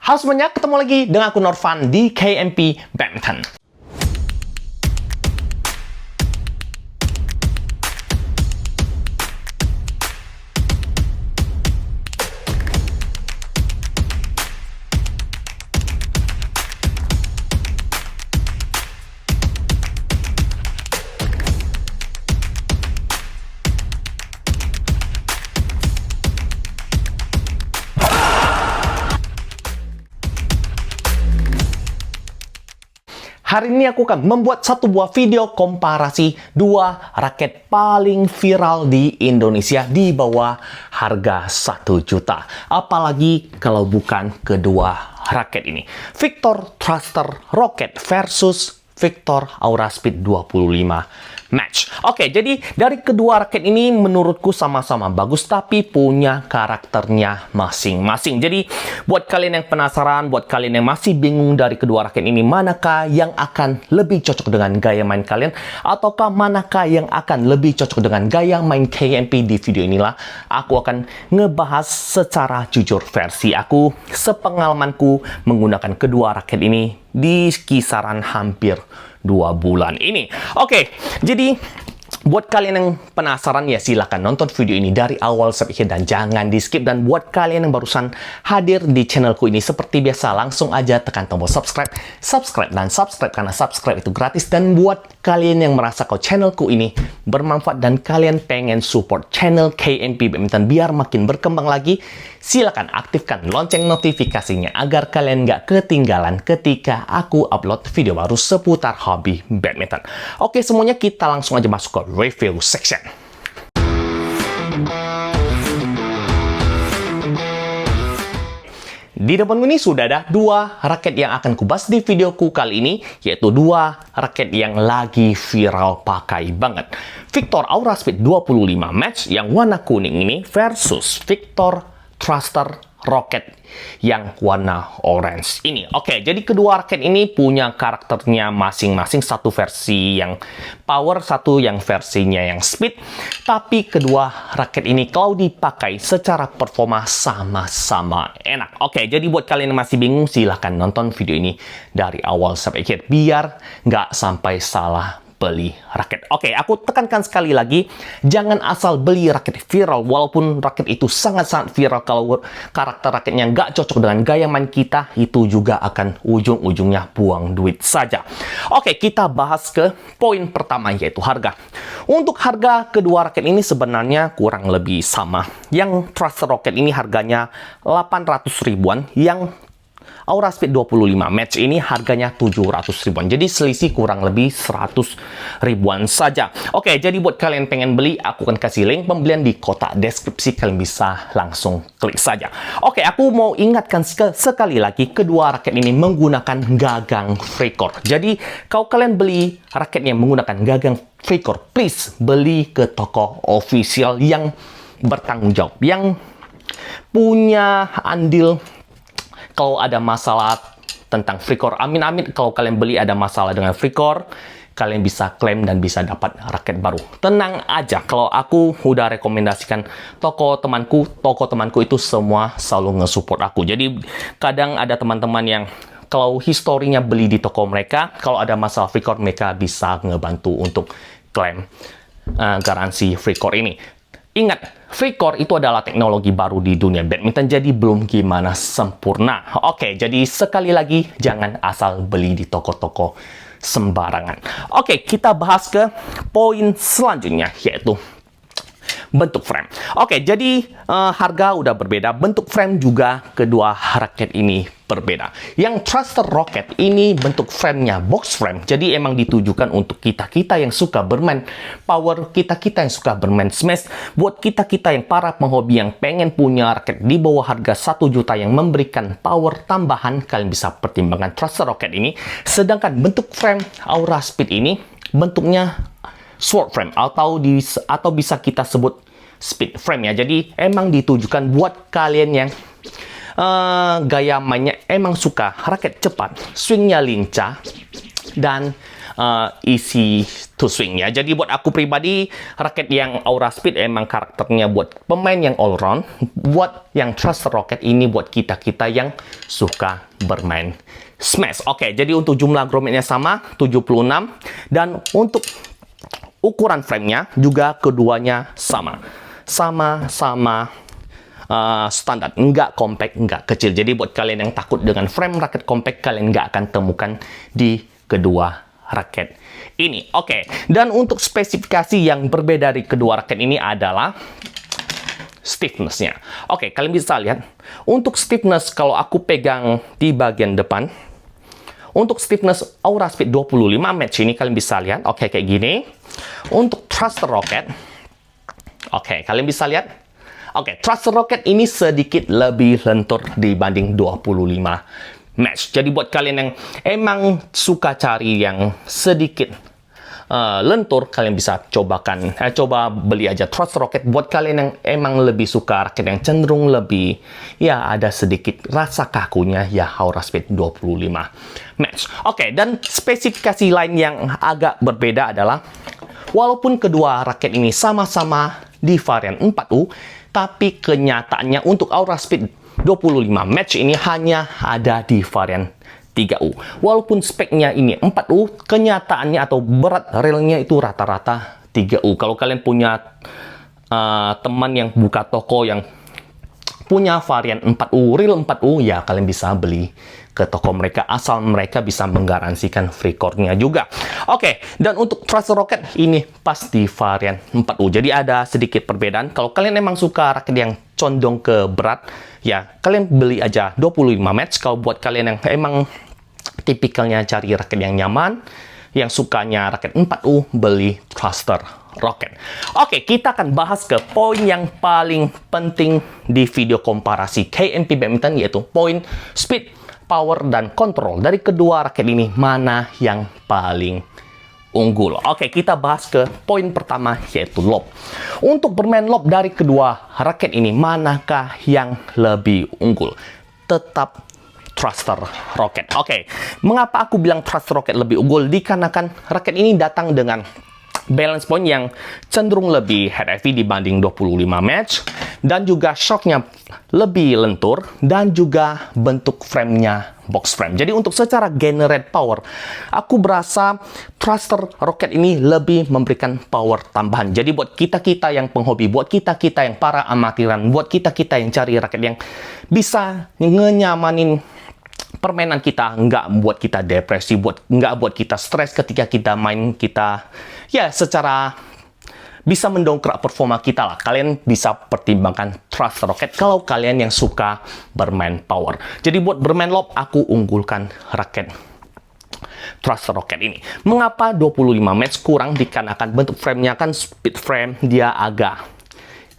Halo semuanya, ketemu lagi dengan aku Norvan di KMP Badminton. Hari ini aku akan membuat satu buah video komparasi dua raket paling viral di Indonesia di bawah harga 1 juta. Apalagi kalau bukan kedua raket ini. Victor Thruster Rocket versus Victor Aura Speed 25 Match. Oke, jadi dari kedua raket ini menurutku sama-sama bagus, tapi punya karakternya masing-masing. Jadi, buat kalian yang penasaran, buat kalian yang masih bingung dari kedua raket ini, manakah yang akan lebih cocok dengan gaya main kalian, ataukah manakah yang akan lebih cocok dengan gaya main KMP, di video inilah aku akan ngebahas secara jujur versi aku, sepengalamanku menggunakan kedua raket ini di kisaran hampir 2 bulan ini. Oke, jadi buat kalian yang penasaran ya silahkan nonton video ini dari awal sampai akhir dan jangan di skip. Dan buat kalian yang barusan hadir di channelku ini, seperti biasa langsung aja tekan tombol subscribe dan subscribe karena subscribe itu gratis. Dan buat kalian yang merasa kalau channelku ini bermanfaat dan kalian pengen support channel KMP Badminton biar makin berkembang lagi, silakan aktifkan lonceng notifikasinya agar kalian nggak ketinggalan ketika aku upload video baru seputar hobi badminton. Oke, semuanya kita langsung aja masuk ke review section. Di depanku ini sudah ada dua raket yang akan kubahas di videoku kali ini, yaitu dua raket yang lagi viral pakai banget. Victor Aura Speed 25 Match yang warna kuning ini versus Victor Thruster Rocket yang warna orange ini. Oke, jadi kedua raket ini punya karakternya masing-masing. Satu versi yang power, satu yang versinya yang speed. Tapi kedua raket ini kalau dipakai secara performa sama-sama enak. Oke, jadi buat kalian yang masih bingung, silahkan nonton video ini dari awal sampai akhir biar nggak sampai salah beli raket. Oke, aku tekankan sekali lagi, jangan asal beli raket viral. Walaupun raket itu sangat-sangat viral, kalau karakter raketnya nggak cocok dengan gaya main kita, itu juga akan ujung-ujungnya buang duit saja. Oke, kita bahas ke poin pertama, yaitu harga. Untuk harga kedua raket ini sebenarnya kurang lebih sama. Yang Thruster Rocket ini harganya 800 ribuan, yang Aura Speed 25 Match ini harganya 700 ribuan. Jadi selisih kurang lebih 100 ribuan saja. Oke, jadi buat kalian pengen beli, aku akan kasih link pembelian di kotak deskripsi. Kalian bisa langsung klik saja. Oke, aku mau ingatkan sekali lagi, kedua raket ini menggunakan gagang Fricor. Jadi, kalau kalian beli raketnya menggunakan gagang Fricor, please beli ke toko official yang bertanggung jawab, yang punya andil. Kalau ada masalah tentang Fricor, amin-amin, kalau kalian beli ada masalah dengan Fricor, kalian bisa klaim dan bisa dapat raket baru. Tenang aja, kalau aku udah rekomendasikan toko temanku itu semua selalu nge-support aku. Jadi kadang ada teman-teman yang kalau historinya beli di toko mereka, kalau ada masalah Fricor, mereka bisa ngebantu untuk klaim garansi Fricor ini. Ingat, Fricor itu adalah teknologi baru di dunia badminton, jadi belum gimana sempurna. Oke, jadi sekali lagi, jangan asal beli di toko-toko sembarangan. Oke, kita bahas ke poin selanjutnya, yaitu bentuk frame. Oke, jadi harga udah berbeda, bentuk frame juga kedua raket ini berbeda. Yang Thruster Rocket ini bentuk framenya box frame, jadi emang ditujukan untuk kita-kita yang suka bermain power, kita-kita yang suka bermain smash, buat kita-kita yang para penghobi yang pengen punya raket di bawah harga 1 juta yang memberikan power tambahan, kalian bisa pertimbangkan Thruster Rocket ini. Sedangkan bentuk frame Aura Speed ini bentuknya sword frame atau bisa kita sebut speed frame ya. Jadi emang ditujukan buat kalian yang gaya mainnya emang suka raket cepat, swingnya lincah, dan easy to swing ya. Jadi buat aku pribadi, raket yang Aura Speed emang karakternya buat pemain yang all round. Buat yang Thruster Rocket ini buat kita-kita yang suka bermain smash. Oke, jadi untuk jumlah grometnya sama 76, dan untuk ukuran framenya juga keduanya sama. Sama-sama standar, nggak compact, nggak kecil. Jadi buat kalian yang takut dengan frame raket compact, kalian nggak akan temukan di kedua raket ini. Oke, dan untuk spesifikasi yang berbeda dari kedua raket ini adalah stiffness-nya. Oke, kalian bisa lihat untuk stiffness kalau aku pegang di bagian depan. Untuk stiffness Aura Speed 25 match ini kalian bisa lihat, oke, kayak gini. Untuk Thruster Rocket, oke, kalian bisa lihat. Oke, Thruster Rocket ini sedikit lebih lentur dibanding 25 match. Jadi buat kalian yang emang suka cari yang sedikit lentur, kalian bisa coba beli aja Thruster Rocket. Buat kalian yang emang lebih suka raket yang cenderung lebih, ya ada sedikit rasa kakunya, ya Aura Speed 25 match. Oke, dan spesifikasi lain yang agak berbeda adalah, walaupun kedua raket ini sama-sama di varian 4U, tapi kenyataannya untuk Aura Speed 25 match ini hanya ada di varian 3U. Walaupun speknya ini 4U, kenyataannya atau berat relnya itu rata-rata 3U. Kalau kalian punya teman yang buka toko yang punya varian 4U, reel 4U, ya kalian bisa beli ke toko mereka, asal mereka bisa menggaransikan free core-nya juga. Oke, dan untuk Thruster Rocket ini pas di varian 4U. Jadi ada sedikit perbedaan. Kalau kalian emang suka raket yang condong ke berat, ya kalian beli aja 25 match. Kalau buat kalian yang emang tipikalnya cari raket yang nyaman, yang sukanya raket 4U, beli Thruster Rocket. Oke, kita akan bahas ke poin yang paling penting di video komparasi KMP Badminton, yaitu poin speed, power, dan kontrol dari kedua raket ini, mana yang paling unggul. Oke, kita bahas ke poin pertama, yaitu lob. Untuk bermain lob dari kedua raket ini, manakah yang lebih unggul? Tetap Thruster Rocket. Oke, mengapa aku bilang Thruster Rocket lebih unggul? Dikarenakan raket ini datang dengan balance point yang cenderung lebih head heavy dibanding 25 match, dan juga shocknya lebih lentur, dan juga bentuk framenya box frame. Jadi untuk secara generate power, aku berasa Thruster Rocket ini lebih memberikan power tambahan. Jadi buat kita-kita yang penghobi, buat kita-kita yang para amatiran, buat kita-kita yang cari raket yang bisa ngenyamanin permainan kita, nggak buat kita depresi, nggak buat kita stres ketika kita main, kita ya secara bisa mendongkrak performa kita lah. Kalian bisa pertimbangkan Thruster Rocket kalau kalian yang suka bermain power. Jadi buat bermain lob, aku unggulkan raket Thruster Rocket ini. Mengapa 25 match kurang? Dikarenakan bentuk framenya kan speed frame, dia agak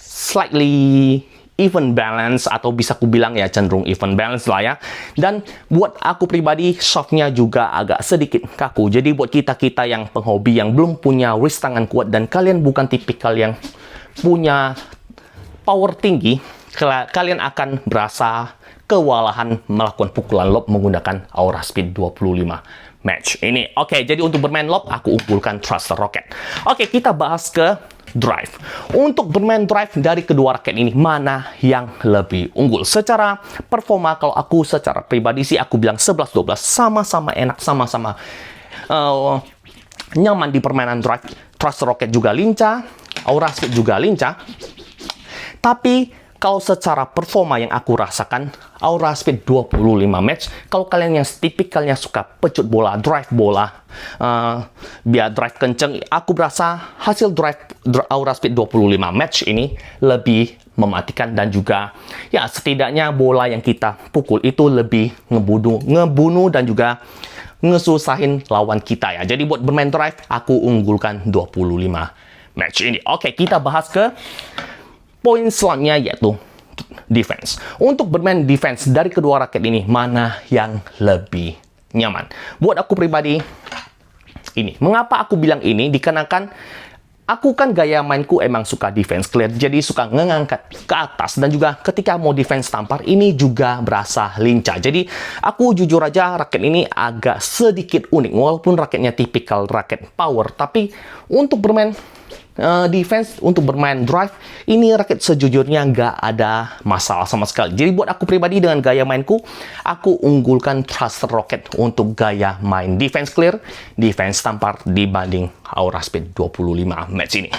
slightly even balance, atau bisa ku bilang ya cenderung even balance lah ya. Dan buat aku pribadi, softnya juga agak sedikit kaku. Jadi buat kita-kita yang penghobi yang belum punya wrist tangan kuat, dan kalian bukan tipikal yang punya power tinggi, kalian akan berasa kewalahan melakukan pukulan lob menggunakan Aura Speed 25 match ini. Oke, jadi untuk bermain lob, aku unggulkan Thruster Rocket. Oke, kita bahas ke drive. Untuk bermain drive dari kedua raket ini, mana yang lebih unggul? Secara performa, kalau aku secara pribadi sih, aku bilang 11-12. Sama-sama enak, sama-sama nyaman di permainan drive. Thruster Rocket juga lincah, Aura Speed juga lincah. Tapi kalau secara performa yang aku rasakan, Aura Speed 25 match, kalau kalian yang tipikalnya suka pecut bola, drive bola, biar drive kenceng, aku berasa hasil drive Aura Speed 25 match ini lebih mematikan, dan juga ya setidaknya bola yang kita pukul itu lebih ngebunuh dan juga ngesusahin lawan kita ya. Jadi buat bermain drive, aku unggulkan 25 match ini. Oke, kita bahas ke poin selanjutnya, yaitu defense. Untuk bermain defense dari kedua raket ini, mana yang lebih nyaman? Buat aku pribadi, ini. Mengapa aku bilang ini? Dikarenakan Aku kan gaya mainku emang suka defense clear, jadi suka ngangkat ke atas, dan juga ketika mau defense tampar ini juga berasa lincah. Jadi aku jujur aja raket ini agak sedikit unik, walaupun raketnya tipikal raket power, tapi untuk bermain defense, untuk bermain drive, ini raket sejujurnya nggak ada masalah sama sekali. Jadi buat aku pribadi dengan gaya mainku, aku unggulkan Thruster Rocket untuk gaya main defense clear, defense tampar dibanding Aura Speed 25 match ini.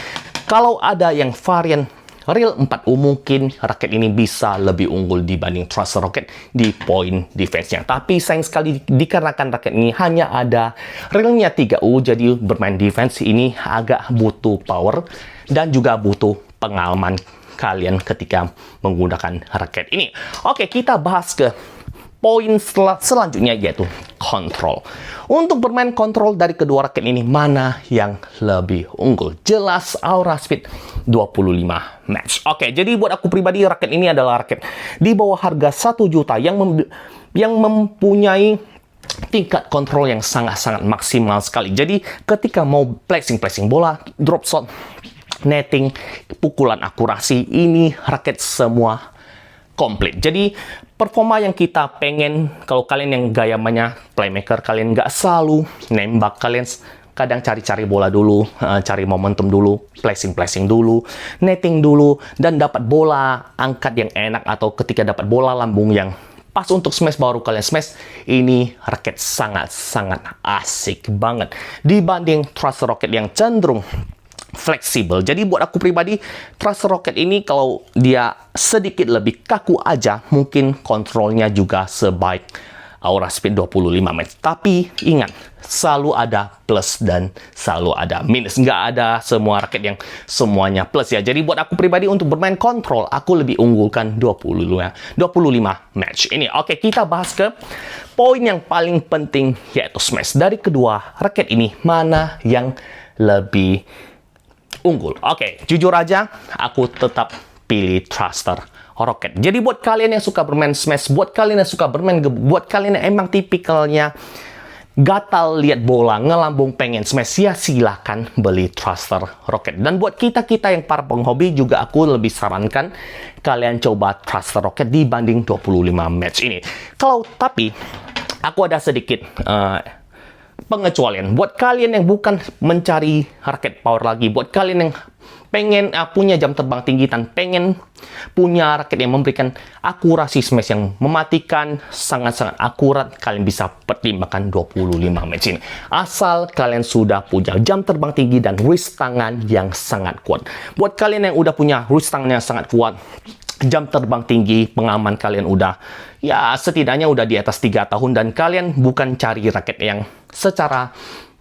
Kalau ada yang varian Real 4U, mungkin raket ini bisa lebih unggul dibanding Thruster Rocket di poin defense-nya. Tapi sayang sekali dikarenakan raket ini hanya ada realnya 3U, jadi bermain defense ini agak butuh power dan juga butuh pengalaman kalian ketika menggunakan raket ini. Oke, kita bahas ke poin selanjutnya, yaitu kontrol. Untuk bermain kontrol dari kedua raket ini, mana yang lebih unggul? Jelas Aura Speed 25 match. Oke, jadi buat aku pribadi raket ini adalah raket di bawah harga 1 juta yang mempunyai tingkat kontrol yang sangat-sangat maksimal sekali. Jadi ketika mau placing bola, drop shot, netting, pukulan akurasi, ini raket semua komplit. Jadi performa yang kita pengen, kalau kalian yang gaya mainnya playmaker, kalian nggak selalu nembak, kalian kadang cari-cari bola dulu, cari momentum dulu, placing dulu, netting dulu, dan dapat bola angkat yang enak, atau ketika dapat bola lambung yang pas untuk smash baru kalian smash, ini raket sangat-sangat asik banget dibanding Thruster Rocket yang cenderung fleksibel. Jadi buat aku pribadi, Thruster Rocket ini kalau dia sedikit lebih kaku aja, mungkin kontrolnya juga sebaik Aura Speed 25 match. Tapi ingat, selalu ada plus dan selalu ada minus. Nggak ada semua raket yang semuanya plus ya. Jadi buat aku pribadi untuk bermain kontrol, aku lebih unggulkan 25 match ini. Oke, kita bahas ke poin yang paling penting, yaitu smash. Dari kedua raket ini, mana yang lebih unggul? Oke, jujur aja, aku tetap pilih Thruster Rocket. Jadi buat kalian yang suka bermain smash, buat kalian yang suka bermain buat kalian yang emang tipikalnya gatal lihat bola, ngelambung pengen smash, ya silahkan beli Thruster Rocket. Dan buat kita-kita yang para penghobi juga, aku lebih sarankan kalian coba Thruster Rocket dibanding 25 match ini. Tapi aku ada sedikit pengecualian. Buat kalian yang bukan mencari raket power lagi, buat kalian yang pengen punya jam terbang tinggi dan pengen punya raket yang memberikan akurasi smash yang mematikan, sangat-sangat akurat, kalian bisa pertimbangkan 25 match ini. Asal kalian sudah punya jam terbang tinggi dan wrist tangan yang sangat kuat. Buat kalian yang udah punya wrist tangan yang sangat kuat, jam terbang tinggi, pengalaman kalian udah, ya setidaknya udah di atas 3 tahun, dan kalian bukan cari raket yang secara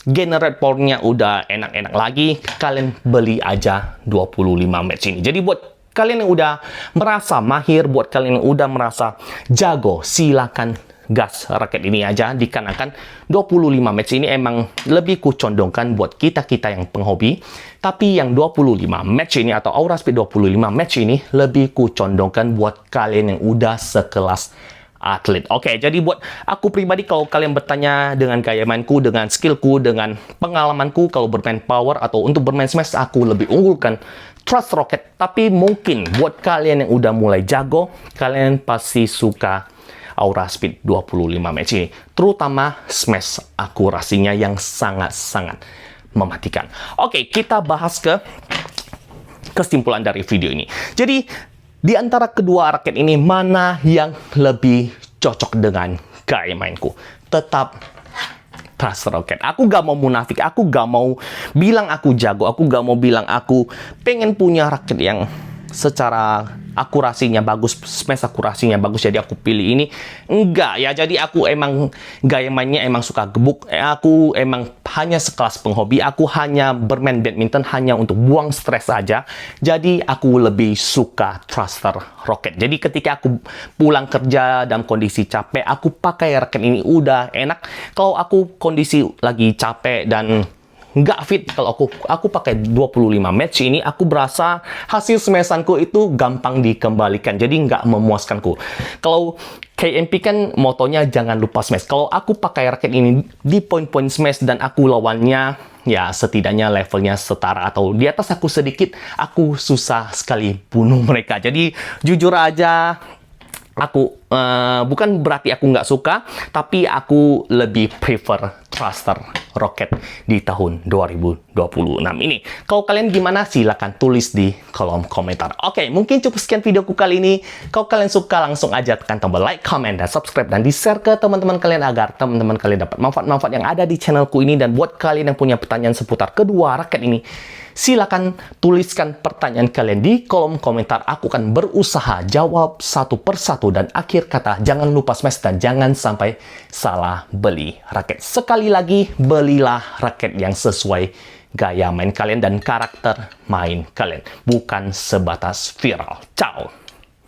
generate powernya udah enak-enak lagi, kalian beli aja 25 match ini. Jadi buat kalian yang udah merasa mahir, buat kalian yang udah merasa jago, silakan gas raket ini aja, dikarenakan 25 match ini emang lebih kucondongkan buat kita-kita yang penghobi. Tapi yang 25 match ini atau Aura Speed 25 match ini lebih kucondongkan buat kalian yang udah sekelas atlet. Oke, jadi buat aku pribadi, kalau kalian bertanya dengan gaya mainku, dengan skillku, dengan pengalamanku, kalau bermain power atau untuk bermain smash, aku lebih unggulkan Thruster Rocket. Tapi mungkin buat kalian yang udah mulai jago, kalian pasti suka Aura Speed 25 match ini, terutama smash akurasinya yang sangat-sangat mematikan. Oke, kita bahas ke kesimpulan dari video ini. Jadi di antara kedua raket ini, mana yang lebih cocok dengan gaya mainku? Tetap Thruster Rocket. Aku gak mau munafik, aku gak mau bilang aku jago, aku gak mau bilang aku pengen punya raket yang secara akurasinya bagus, smash akurasinya bagus, jadi aku pilih ini. Enggak ya, jadi aku emang gaya mainnya emang suka gebuk. Aku emang hanya sekelas penghobi, aku hanya bermain badminton hanya untuk buang stres saja. Jadi aku lebih suka Thruster Rocket. Jadi ketika aku pulang kerja dalam kondisi capek, aku pakai raket ini udah enak. Kalau aku kondisi lagi capek dan nggak fit kalau aku pakai 25 match ini. Aku berasa hasil smashanku itu gampang dikembalikan, jadi nggak memuaskanku. Kalau KMP kan motonya jangan lupa smash. Kalau aku pakai raket ini di poin-poin smash dan aku lawannya ya setidaknya levelnya setara atau di atas aku sedikit, aku susah sekali bunuh mereka. Jadi jujur aja, aku bukan berarti aku nggak suka, tapi aku lebih prefer thruster roket di tahun 2026 ini. Kalau kalian gimana? Silahkan tulis di kolom komentar. Oke, mungkin cukup sekian videoku kali ini. Kalau kalian suka, langsung aja tekan tombol like, comment, dan subscribe, dan di-share ke teman-teman kalian agar teman-teman kalian dapat manfaat-manfaat yang ada di channelku ini. Dan buat kalian yang punya pertanyaan seputar kedua raket ini, silakan tuliskan pertanyaan kalian di kolom komentar. Aku akan berusaha jawab satu persatu. Dan akhir kata, jangan lupa smash dan jangan sampai salah beli raket. Sekali lagi, belilah raket yang sesuai gaya main kalian dan karakter main kalian, bukan sebatas viral. Ciao!